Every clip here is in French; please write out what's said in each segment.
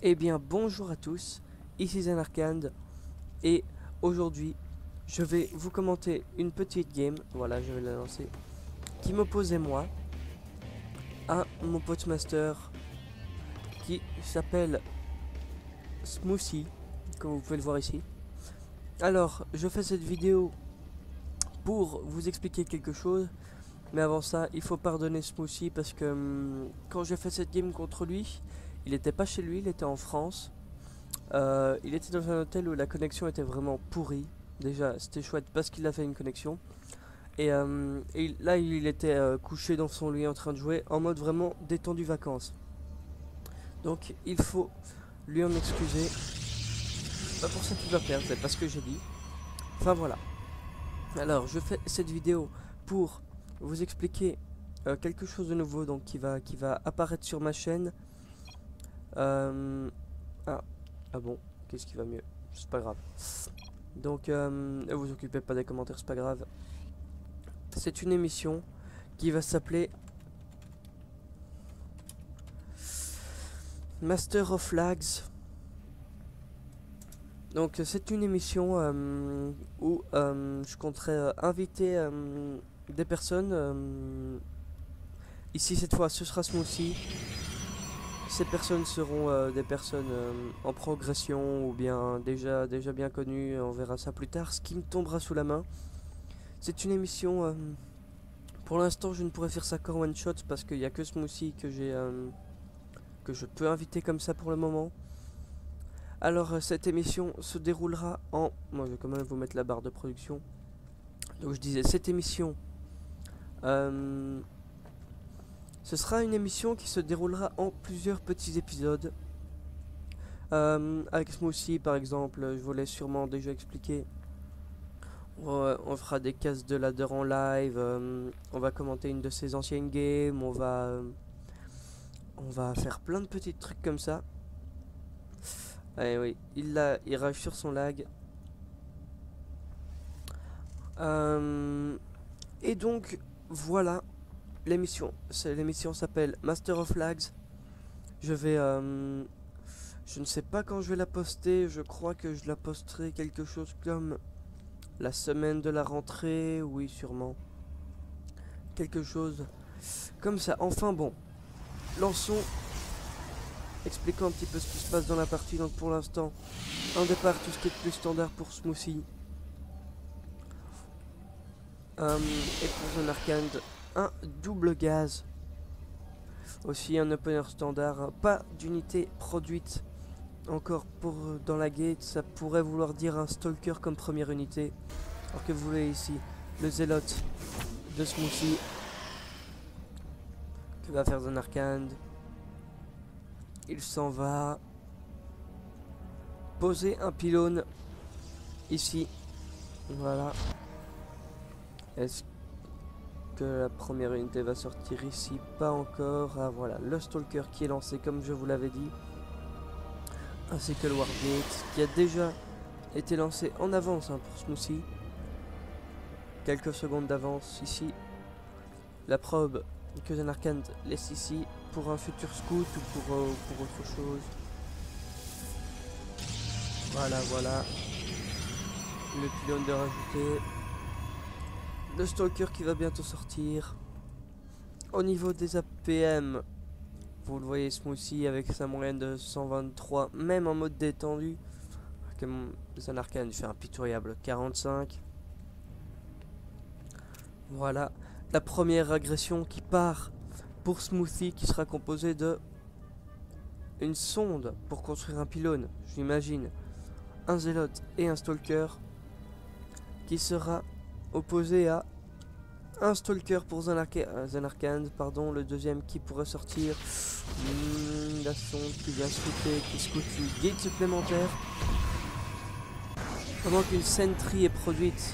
Eh bien bonjour à tous, ici Zenarkand et aujourd'hui je vais vous commenter une petite game, voilà je vais la lancer, qui m'opposait moi à mon pote master qui s'appelle Smoothie, comme vous pouvez le voir ici. Alors je fais cette vidéo pour vous expliquer quelque chose, mais avant ça il faut pardonner Smoothie parce que quand j'ai fait cette game contre lui, il n'était pas chez lui, il était en France. Il était dans un hôtel où la connexion était vraiment pourrie. Déjà, c'était chouette parce qu'il a fait une connexion. Et là, il était couché dans son lit en train de jouer en mode vraiment détendu vacances. Donc, il faut lui en excuser. Pas pour ça qu'il va perdre, c'est pas ce que j'ai dit. Enfin voilà. Alors, je fais cette vidéo pour vous expliquer quelque chose de nouveau donc qui va apparaître sur ma chaîne. Euh, ah, ah bon, qu'est-ce qui va mieux? C'est pas grave. Donc, ne vous occupez pas des commentaires, c'est pas grave. C'est une émission qui va s'appeler Master of Flags. Donc, c'est une émission où je compterai inviter des personnes. Ici, cette fois, ce sera Smoothie. Ces personnes seront des personnes en progression ou bien déjà bien connues. On verra ça plus tard. Ce qui me tombera sous la main. C'est une émission. Pour l'instant, je ne pourrais faire ça qu'en one shot parce qu'il n'y a que Smoothie que je peux inviter comme ça pour le moment. Alors, cette émission se déroulera en. Moi, je vais quand même vous mettre la barre de production. Donc, je disais, cette émission. Ce sera une émission qui se déroulera en plusieurs petits épisodes. Avec Smoothie, par exemple, je vous l'ai sûrement déjà expliqué. On fera des cases de ladder en live, on va commenter une de ses anciennes games, on va faire plein de petits trucs comme ça. Allez, oui, il rage sur son lag. Et donc, voilà, l'émission s'appelle Master of Flags. Je ne sais pas quand je vais la poster, je crois que je la posterai quelque chose comme la semaine de la rentrée, oui sûrement. Quelque chose comme ça. Enfin bon, lançons, expliquons un petit peu ce qui se passe dans la partie. Donc pour l'instant, un départ, tout ce qui est plus standard pour Smoothie. Et pour Zenarkand, un double gaz. Aussi un opener standard, pas d'unité produite encore pour dans la gate. Ça pourrait vouloir dire un stalker comme première unité. Alors que vous voyez ici le zélote de Smoothie. Que va faire Zenarkand? Il s'en va poser un pylône ici. Voilà. Est-ce que la première unité va sortir ici? Pas encore. Ah voilà, le stalker qui est lancé comme je vous l'avais dit. Ainsi que le Wargate qui a déjà été lancé en avance pour Smoothie. Quelques secondes d'avance ici. La probe que Zenarkand laisse ici pour un futur scout ou pour autre chose. Voilà. Le pylône de rajouter. Le stalker qui va bientôt sortir. Au niveau des APM, vous le voyez, Smoothie avec sa moyenne de 123, même en mode détendu. Zenarkand fait un pitoyable 45. Voilà. La première agression qui part pour Smoothie, qui sera composée de une sonde pour construire un pylône, j'imagine, un zélote et un stalker, qui sera opposé à un stalker pour Zenarkand, pardon, le deuxième qui pourrait sortir. La sonde qui vient scouter, qui scoute une gate supplémentaire. Pendant qu'une sentry est produite,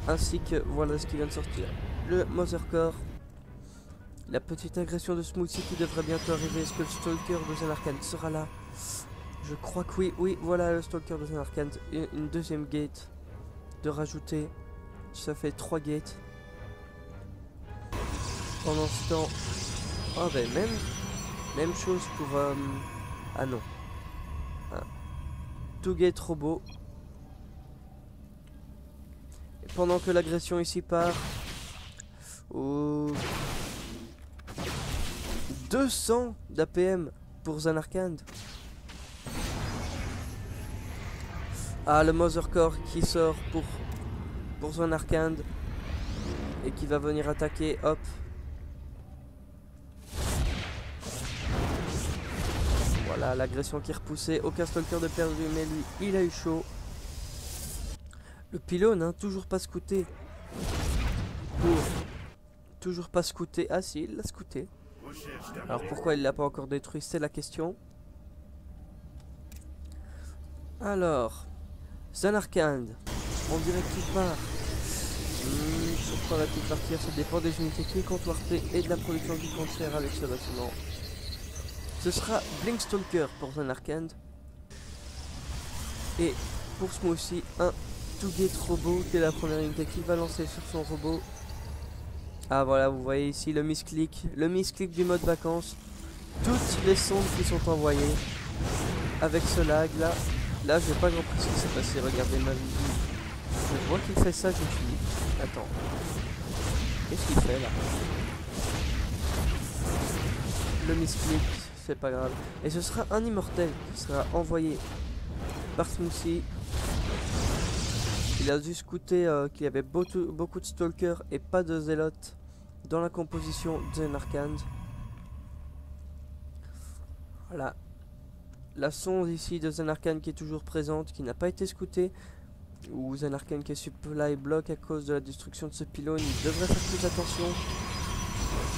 ainsi que voilà ce qui vient de sortir. Le Mother Core. La petite agression de Smoothie qui devrait bientôt arriver. Est-ce que le stalker de Zenarkand sera là? Je crois que oui, voilà le stalker de Zenarkand. Une deuxième gate de rajouter. Ça fait 3 gates. Pendant ce temps, oh ben même chose pour ah non, Tougate Robot. Et pendant que l'agression ici part. Oh, 200 d'APM pour Zanarkand. Ah, le Mother Core qui sort pour Zanarkand. Et qui va venir attaquer. Hop. Voilà, l'agression qui est repoussée. Aucun stalker de perdu, mais lui, il a eu chaud. Le pylône, hein, toujours pas scouté. Toujours pas scouté. Ah si, il l'a scouté. Alors pourquoi il l'a pas encore détruit, c'est la question. Alors, Zanarkand, on dirait qu'il part. Pourquoi va-t-il partir? Ça dépend des unités qui comptent warper et de la production du concert avec ce bâtiment. Ce sera Blinkstalker pour Zanarkand. Et pour Smoothie, un Tougate Robot qui est la première unité qu'il va lancer sur son robot. Ah voilà, vous voyez ici le misclick du mode vacances. Toutes les sondes qui sont envoyées avec ce lag là. Là, je n'ai pas compris ce qui s'est passé. Regardez ma vidéo. Je vois qu'il fait ça, je me suis dit. Attends. Qu'est-ce qu'il fait là? Le misclick, c'est pas grave. Et ce sera un immortel qui sera envoyé par Smoothie. Il a dû scouter qu'il y avait beaucoup de stalkers et pas de zélotes dans la composition de Zanarkand. Voilà. La sonde ici de Zanarkand qui est toujours présente, qui n'a pas été scoutée. Ou Zanarkand qui est supply block à cause de la destruction de ce pylône. Il devrait faire plus attention.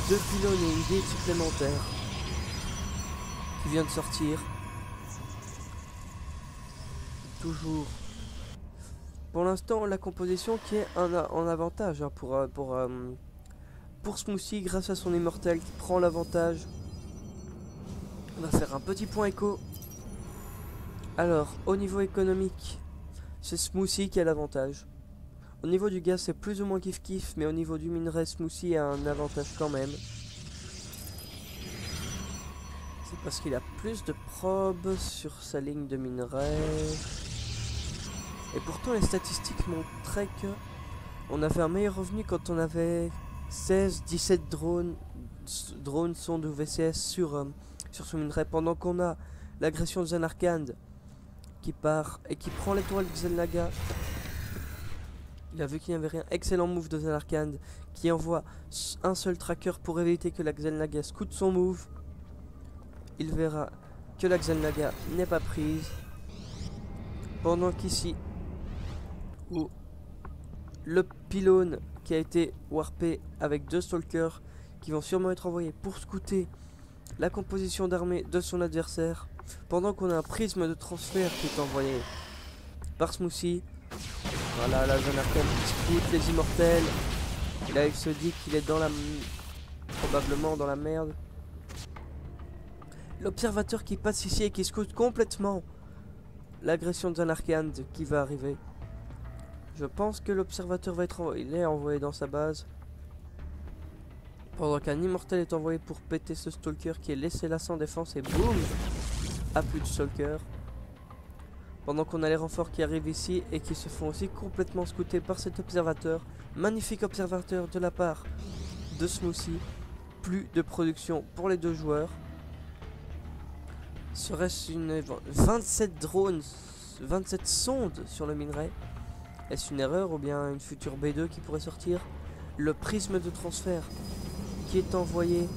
2 pylônes et une gate supplémentaire qui vient de sortir. Toujours. Pour l'instant, la composition qui est en avantage hein, pour Smoothie grâce à son immortel qui prend l'avantage. On va faire un petit point écho. Alors, au niveau économique, c'est Smoothie qui a l'avantage. Au niveau du gaz, c'est plus ou moins kiff-kiff, mais au niveau du minerai, Smoothie a un avantage quand même. C'est parce qu'il a plus de probes sur sa ligne de minerai. Et pourtant, les statistiques montraient que on avait un meilleur revenu quand on avait 16-17 drones sondes ou VCS sur ce minerai, pendant qu'on a l'agression de Zanarkand qui part et qui prend l'étoile de Xel'Naga. Il a vu qu'il n'y avait rien. Excellent move de Zanarkand qui envoie un seul tracker pour éviter que la Xel'Naga scoute son move. Il verra que la Xel'Naga n'est pas prise. Pendant qu'ici, où le pylône qui a été warpé avec 2 stalkers qui vont sûrement être envoyés pour scouter la composition d'armée de son adversaire. Pendant qu'on a un prisme de transfert qui est envoyé par Smoothie. Voilà, la Zanarkand qui scoute les immortels. Et là, il se dit qu'il est probablement dans la merde. L'observateur qui passe ici et qui scoute complètement l'agression de Zanarkand qui va arriver. Je pense que l'observateur va être envoyé. Il est envoyé dans sa base. Pendant qu'un immortel est envoyé pour péter ce stalker qui est laissé là sans défense et boum, a plus de stalker. Pendant qu'on a les renforts qui arrivent ici et qui se font aussi complètement scouter par cet observateur. Magnifique observateur de la part de Smoothie. Plus de production pour les 2 joueurs. Serait-ce une 27 drones, 27 sondes sur le minerai? Est-ce une erreur ou bien une future B2 qui pourrait sortir? Le prisme de transfert qui est envoyé.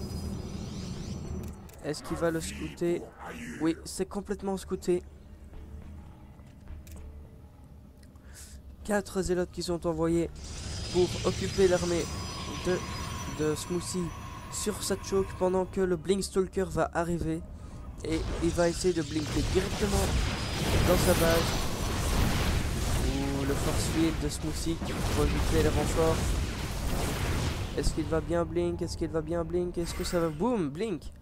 Est-ce qu'il va le scouter? Oui, c'est complètement scouté. 4 zélotes qui sont envoyés pour occuper l'armée de Smoothie sur sa choke pendant que le Blinkstalker va arriver. Et il va essayer de blinker directement dans sa base. Ou le force field de Smoothie pour éviter les renforts. Est-ce qu'il va bien blink? Est-ce qu'il va bien blink? Est-ce que ça va boum blink?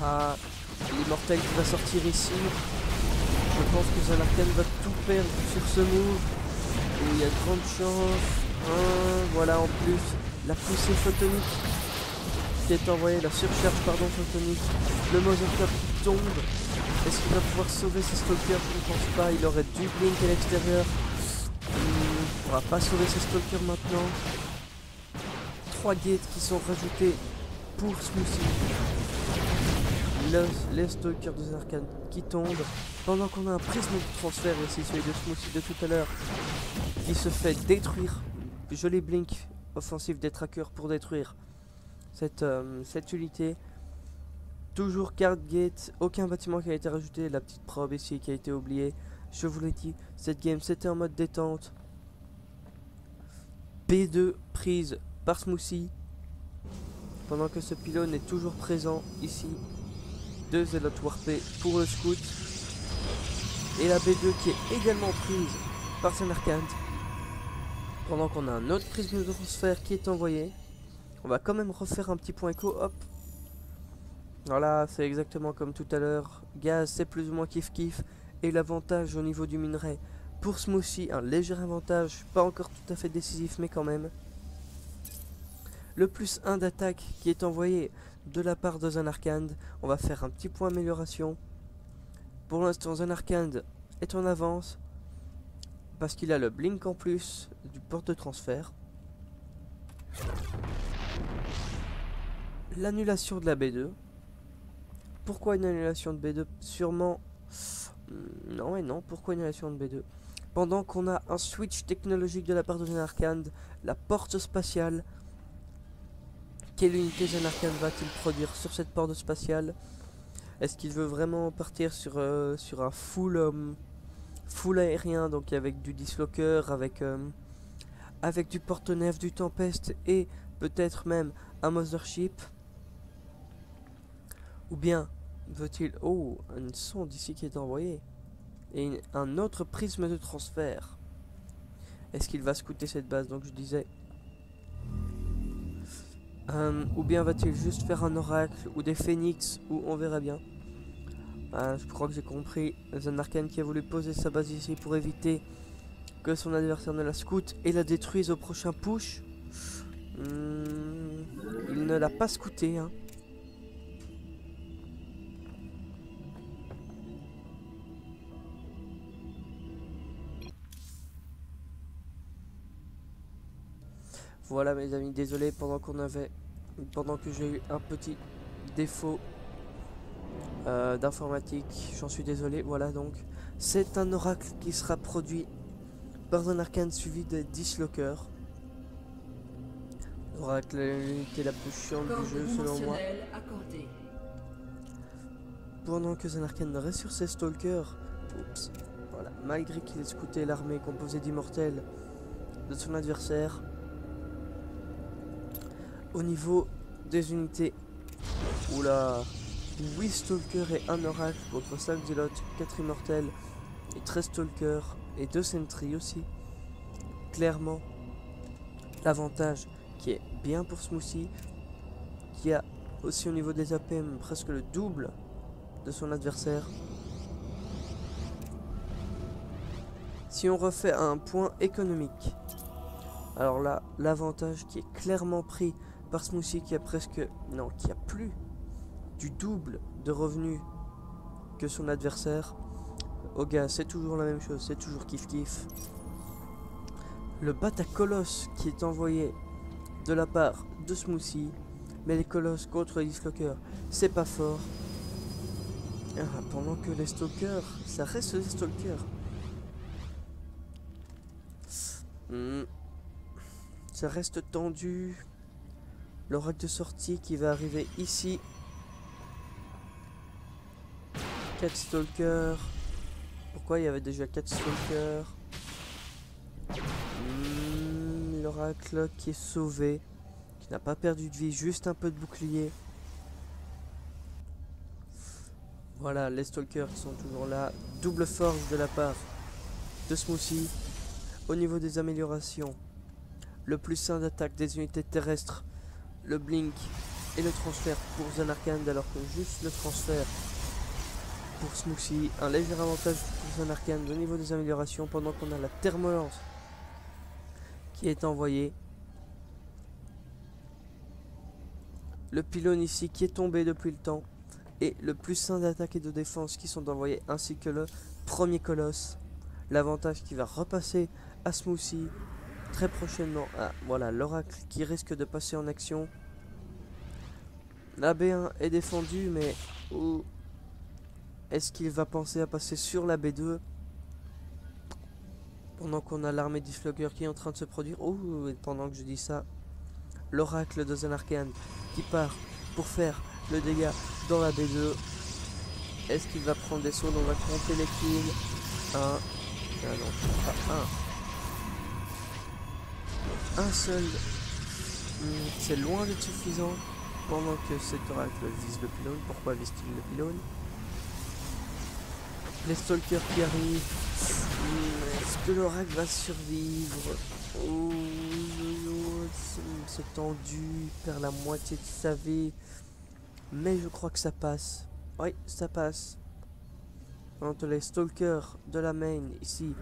Ah, l'immortel qui va sortir ici. Je pense que Zanarkand va tout perdre sur ce move. Et il y a de grandes chances. Voilà, en plus, la poussée photonique qui est envoyée, la surcharge pardon photonique, le Mother Core qui tombe. Est-ce qu'il va pouvoir sauver ses stalkers? Je ne pense pas. Il aurait dû blink à l'extérieur. Il ne pourra pas sauver ses stalkers maintenant. 3 gates qui sont rajoutés pour Smoothie. Les stalkers de Zanarkand qui tombent. Pendant qu'on a un prisme de transfert ici, celui de Smoothie de tout à l'heure, qui se fait détruire. Joli blink offensif des trackers pour détruire cette unité. Toujours card gate, aucun bâtiment qui a été rajouté, la petite probe ici qui a été oubliée. Je vous l'ai dit, cette game c'était en mode détente. B2 prise par Smoothie. Pendant que ce pylône est toujours présent ici. 2 zélotes warpés pour le scout. Et la B2 qui est également prise par Zanarkand. Pendant qu'on a un autre prisme de transfert qui est envoyé. On va quand même refaire un petit point écho, hop. Voilà, c'est exactement comme tout à l'heure. Gaz, c'est plus ou moins kiff-kiff. Et l'avantage au niveau du minerai pour Smoothie, un léger avantage, pas encore tout à fait décisif, mais quand même. Le plus 1 d'attaque qui est envoyé de la part de Zanarkand. On va faire un petit point amélioration. Pour l'instant, Zanarkand est en avance. Parce qu'il a le blink en plus du porte de transfert. L'annulation de la B2. Pourquoi une annulation de B2? Sûrement... Non et non, pourquoi une annulation de B2? Pendant qu'on a un switch technologique de la part de Zanarkand, la porte spatiale. Quelle unité Zanarkand va-t-il produire sur cette porte spatiale? Est-ce qu'il veut vraiment partir sur un full aérien, donc avec du dislocker, avec du porte-nef, du tempest et peut-être même un mothership? Ou bien veut-il... Oh, une sonde ici qui est envoyée. Et un autre prisme de transfert. Est-ce qu'il va scouter cette base? Donc je disais... ou bien va-t-il juste faire un oracle ou des phénix, ou on verra bien. Je crois que j'ai compris. Zanarkand qui a voulu poser sa base ici pour éviter que son adversaire ne la scoute et la détruise au prochain push. Il ne l'a pas scouté, hein. Voilà mes amis, désolé pendant que j'ai eu un petit défaut d'informatique, j'en suis désolé. Voilà, donc c'est un oracle qui sera produit par Zanarkand suivi de dislocker. L'oracle est l'unité la plus chiante du jeu selon moi. Pendant que Zanarkand reste sur ses stalkers, oups, voilà, malgré qu'il ait scouté l'armée composée d'immortels de son adversaire. Au niveau des unités, oula, 8 stalkers et 1 oracle contre 5 zélotes, 4 immortels et 13 stalkers et 2 sentry aussi. Clairement, l'avantage qui est bien pour Smoothie, qui a aussi au niveau des APM presque le double de son adversaire. Si on refait un point économique, alors là, l'avantage qui est clairement pris par Smoothie qui a qui a plus du double de revenus que son adversaire. Au gars, c'est toujours la même chose, c'est toujours kiff-kiff. Le Bata Colosse qui est envoyé de la part de Smoothie, mais les colosses contre les dislockers, c'est pas fort. Pendant que les stalkers, ça reste des stalkers. Ça reste tendu. L'oracle de sortie qui va arriver ici. 4 stalkers. Pourquoi il y avait déjà 4 stalkers? L'oracle qui est sauvé. Qui n'a pas perdu de vie, juste un peu de bouclier. Voilà, les stalkers sont toujours là. Double force de la part de Smoothie. Au niveau des améliorations, le plus 1 d'attaque des unités terrestres, le blink et le transfert pour Zanarkand, alors que juste le transfert pour Smoothie. Un léger avantage pour Zanarkand au niveau des améliorations, pendant qu'on a la thermolance qui est envoyée. Le pylône ici qui est tombé depuis le temps. et le +1 d'attaque et de défense qui sont envoyés, ainsi que le premier colosse. L'avantage qui va repasser à Smoothie très prochainement. Ah, voilà, l'oracle qui risque de passer en action. La B1 est défendue, mais où est-ce qu'il va penser à passer sur la B2 pendant qu'on a l'armée d'Iflogger qui est en train de se produire? Oh, et pendant que je dis ça, l'oracle de Zanarkand qui part pour faire le dégât dans la B2. Est-ce qu'il va prendre des sauts? On va compter les kills. 1. Ah non, pas un seul. C'est loin d'être suffisant. Pendant que cet oracle vise le pylône. Pourquoi vise-t-il le pylône? Les stalkers qui arrivent. Est-ce que l'oracle va survivre? Oh, c'est tendu. Il perd la moitié de sa vie. Mais je crois que ça passe. Oui, ça passe. Entre les stalkers de la main ici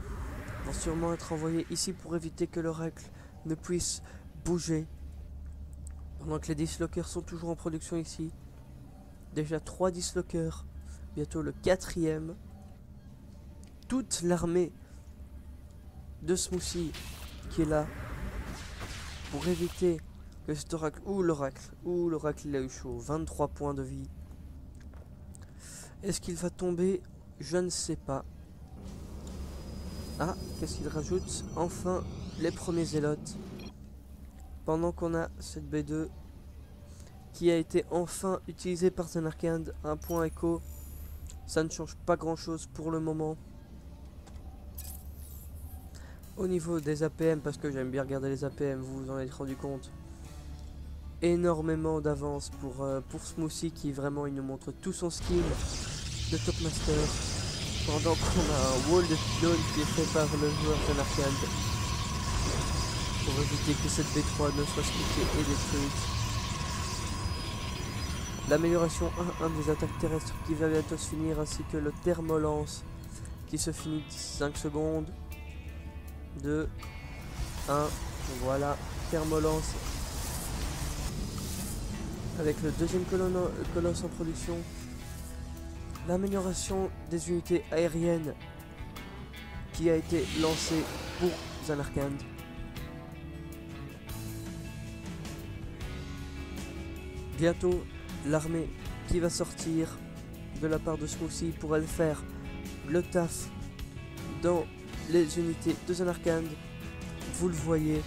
vont sûrement être envoyés ici pour éviter que l'oracle ne puisse bouger. Pendant que les dislockers sont toujours en production ici. Déjà 3 dislockers. Bientôt le 4e. Toute l'armée de Smoothie qui est là pour éviter que cet oracle... l'oracle il a eu chaud. 23 points de vie. Est-ce qu'il va tomber? Je ne sais pas. Ah, qu'est-ce qu'il rajoute? Enfin, les premiers zélotes. Pendant qu'on a cette B2 qui a été enfin utilisée par Zanarkand, un point écho. Ça ne change pas grand chose pour le moment. Au niveau des APM, parce que j'aime bien regarder les APM, vous vous en êtes rendu compte. Énormément d'avance pour Smoothie qui vraiment il nous montre tout son skill de Top Master. Pendant qu'on a un wall de pylône qui est fait par le joueur Zanarkand pour éviter que cette B3 ne soit splittée et détruite. L'amélioration 1-1 des attaques terrestres qui va bientôt se finir, ainsi que le thermolance qui se finit 5 secondes. 2, 1, voilà, thermolance avec le deuxième colosse en production. L'amélioration des unités aériennes qui a été lancée pour Zanarkand. Bientôt, l'armée qui va sortir de la part de Smoothie pour aller faire le taf dans les unités de Zanarkand. Vous le voyez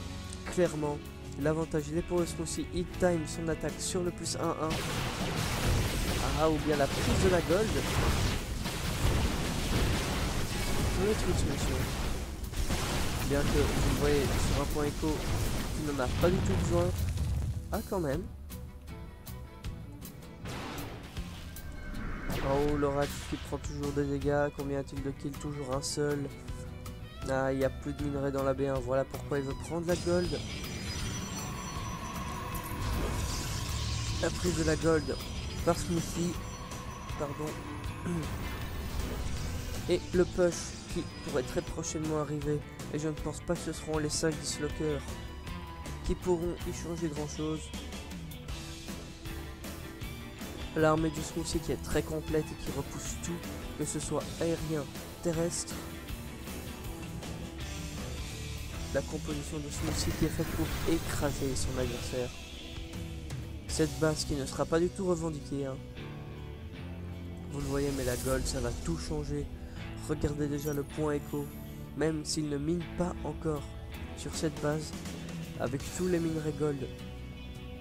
clairement, l'avantage il est pour le Smoothie. Il time son attaque sur le +1-1. Ah, ou bien la prise de la gold. Le truc, monsieur. Bien que vous le voyez sur un point écho qui n'en a pas du tout besoin. Ah, quand même. Oh, l'oracle qui prend toujours des dégâts. Combien a-t-il de kills? Toujours un seul. Ah, il n'y a plus de minerais dans la B1. Voilà pourquoi il veut prendre la gold. La prise de la gold par Smoothie. Pardon. Et le push qui pourrait très prochainement arriver. Et je ne pense pas que ce seront les 5 dislockers qui pourront y changer grand chose. L'armée du Smoothie qui est très complète et qui repousse tout, que ce soit aérien, terrestre. La composition de Smoothie qui est faite pour écraser son adversaire. Cette base qui ne sera pas du tout revendiquée. Hein. Vous le voyez, mais la gold, ça va tout changer. Regardez déjà le point écho. Même s'il ne mine pas encore sur cette base, avec tous les minerais gold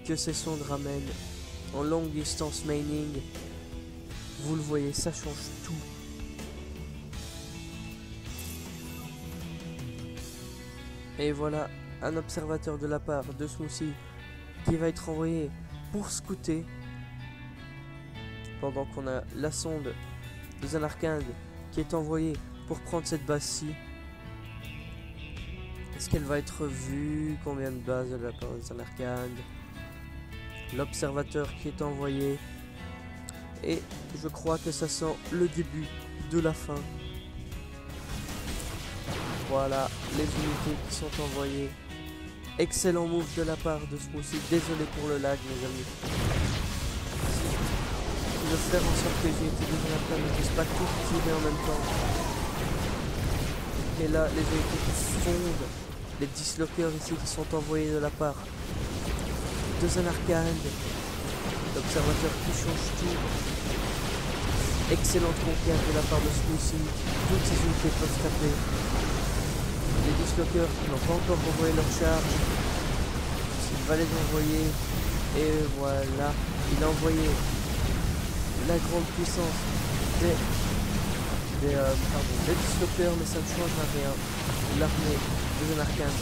que ces sondes ramènent en longue distance mining, vous le voyez, ça change tout. Et voilà un observateur de la part de Smoothie qui va être envoyé pour scouter. Pendant qu'on a la sonde de Zanarkand qui est envoyée pour prendre cette base-ci. Est-ce qu'elle va être vue? Combien de bases de la part de Zanarkand? L'observateur qui est envoyé. Et je crois que ça sent le début de la fin. Voilà les unités qui sont envoyées. Excellent move de la part de Smoothie. Désolé pour le lag, mes amis. Si je faire en sorte que les unités de Jonathan ne puissent pas tout tirer en même temps. Et là, les unités qui fondent, les dislockers ici qui sont envoyés de la part de Zanarkand, l'observateur qui change tout. Excellente conquête de la part de Smoothie, toutes ces unités peuvent taper. Les dislockers qui n'ont pas encore envoyé leur charge, il va les envoyer, et voilà, il a envoyé la grande puissance des dislockers, mais ça ne changera rien. L'armée de Zanarkand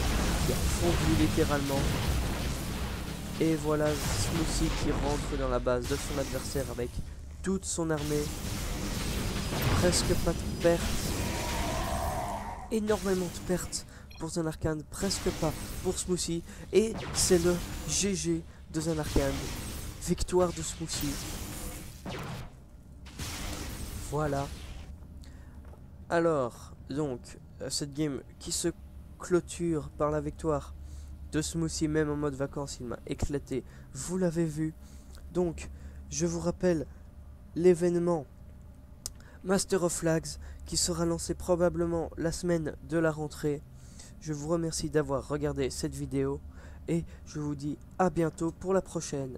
qui a fondu littéralement. Et voilà Smoothie qui rentre dans la base de son adversaire avec toute son armée. Presque pas de pertes. Énormément de pertes pour Zanarkand, presque pas pour Smoothie. Et c'est le GG de Zanarkand. Victoire de Smoothie. Voilà. Alors, donc, cette game qui se clôture par la victoire de Smoothie, même en mode vacances, il m'a éclaté. Vous l'avez vu. Donc, je vous rappelle l'événement Master of Flags qui sera lancé probablement la semaine de la rentrée. Je vous remercie d'avoir regardé cette vidéo et je vous dis à bientôt pour la prochaine.